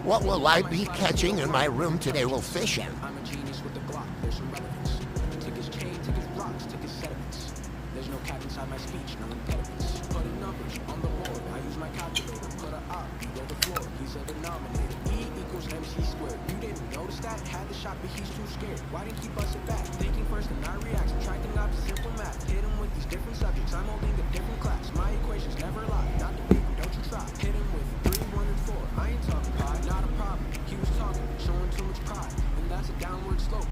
What will I be catching in my room today? Will fishing. I'm a genius with the Glock, there's some relevance. Took his chain, took his rocks, took his sediments. There's no cap inside my speech, no impediments. Putting numbers on the board, I use my calculator. Put a op, below the floor, he's a denominator. E equals MC squared. You didn't notice that? Had the shot, but he's too scared. Why didn't he bust it back? Thinking first and not react, subtracting opposite simple math. Hit him with these different subjects, I'm holding a different class. My